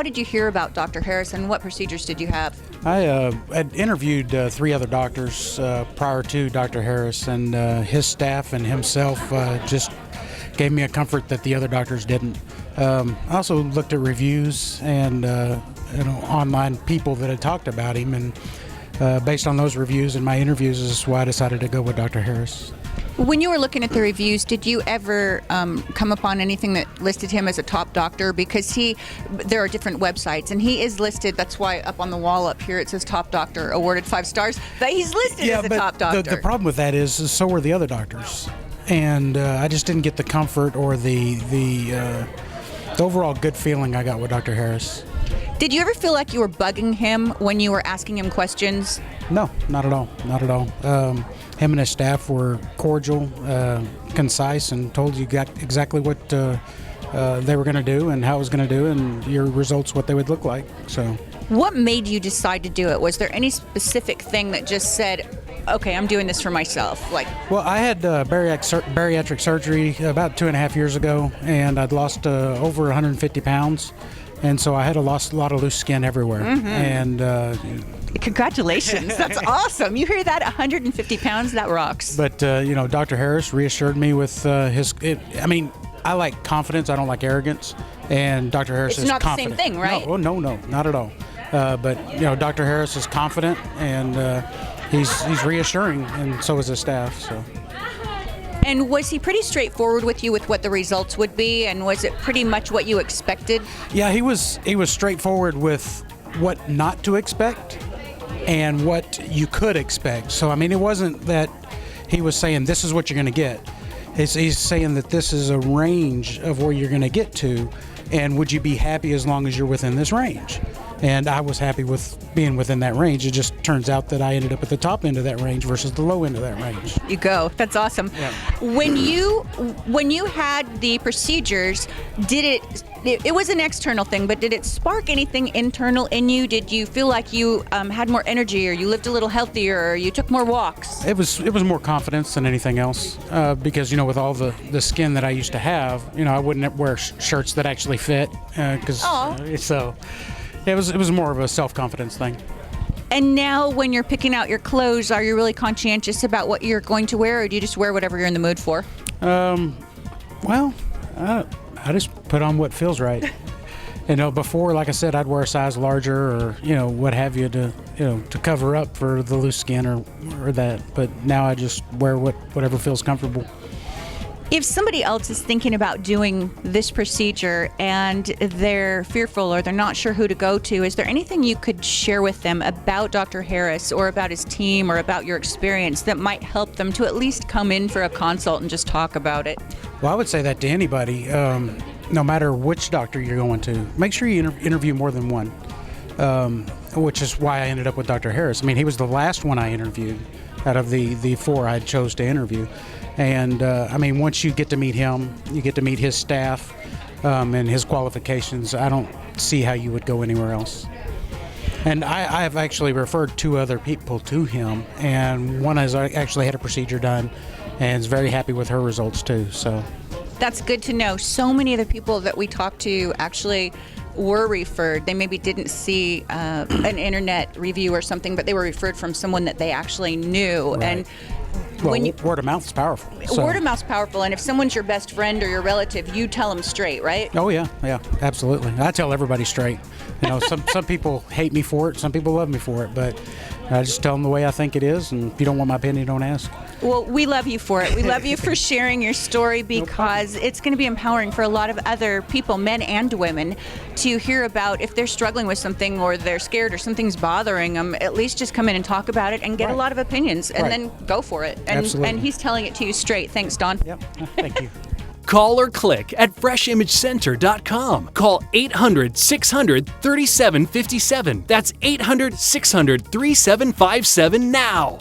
did you hear about Dr. Harris, and what procedures did you have? I had interviewed 3 other doctors prior to Dr. Harris, and his staff and himself just gave me a comfort that the other doctors didn't. I also looked at reviews and online people that had talked about him, and based on those reviews and my interviews is why I decided to go with Dr. Harris. When you were looking at the reviews, did you ever come upon anything that listed him as a top doctor? Because there are different websites, and he is listed. That's why up on the wall up here it says top doctor, awarded 5 stars. But he's listed as a top doctor. The problem with that is so were the other doctors, and I just didn't get the comfort or the overall good feeling I got with Dr. Harris. Did you ever feel like you were bugging him when you were asking him questions? No, not at all. Not at all. Him and his staff were cordial, concise, and told you exactly what they were going to do and how it was going to do, and your results what they would look like. So, what made you decide to do it? Was there any specific thing that just said, "Okay, I'm doing this for myself"? Well, I had bariatric surgery about 2.5 years ago, and I'd lost over 150 pounds. And so I had lost a lot of loose skin everywhere. Mm-hmm. And congratulations. That's awesome. You hear that? 150 pounds? That rocks. But, Dr. Harris reassured me with I like confidence. I don't like arrogance. And Dr. Harris is confident. It's not the same thing, right? No, not at all. But Dr. Harris is confident, and he's reassuring, and so is his staff. So. And was he pretty straightforward with you with what the results would be, and was it pretty much what you expected? Yeah, he was straightforward with what not to expect and what you could expect. So, it wasn't that he was saying this is what you're going to get. He's saying that this is a range of where you're going to get to, and would you be happy as long as you're within this range? And I was happy with being within that range. It just turns out that I ended up at the top end of that range versus the low end of that range. You go. That's awesome. Yeah. When you had the procedures, it was an external thing, but did it spark anything internal in you? Did you feel like you had more energy, or you lived a little healthier, or you took more walks? It was more confidence than anything else, because with all the skin that I used to have, I wouldn't wear shirts that actually fit, so. It was more of a self-confidence thing. And now when you're picking out your clothes, are you really conscientious about what you're going to wear, or do you just wear whatever you're in the mood for? Well, I just put on what feels right. Before, like I said, I'd wear a size larger or, what have you to cover up for the loose skin or that. But now I just wear whatever feels comfortable. If somebody else is thinking about doing this procedure and they're fearful or they're not sure who to go to, is there anything you could share with them about Dr. Harris or about his team or about your experience that might help them to at least come in for a consult and just talk about it? Well, I would say that to anybody, no matter which doctor you're going to, make sure you interview more than one, which is why I ended up with Dr. Harris. He was the last one I interviewed out of the 4 I chose to interview. And, once you get to meet him, you get to meet his staff and his qualifications. I don't see how you would go anywhere else. And I have actually referred 2 other people to him, and one has actually had a procedure done and is very happy with her results too. So that's good to know. So many of the people that we talked to actually were referred. They maybe didn't see an internet review or something, but they were referred from someone that they actually knew. Right. And word of mouth is powerful. So. Word of mouth's powerful, and if someone's your best friend or your relative, you tell them straight, right? Oh yeah, absolutely. I tell everybody straight. Some people hate me for it, some people love me for it, but I just tell them the way I think it is, and if you don't want my opinion, don't ask. Well, we love you for it. We love you for sharing your story, because it's going to be empowering for a lot of other people, men and women, to hear about if they're struggling with something or they're scared or something's bothering them, at least just come in and talk about it and get a lot of opinions and then go for it. And he's telling it to you straight. Thanks, Don. Yep. Thank you. Call or click at freshimagecenter.com. Call 800-600-3757. That's 800-600-3757 now.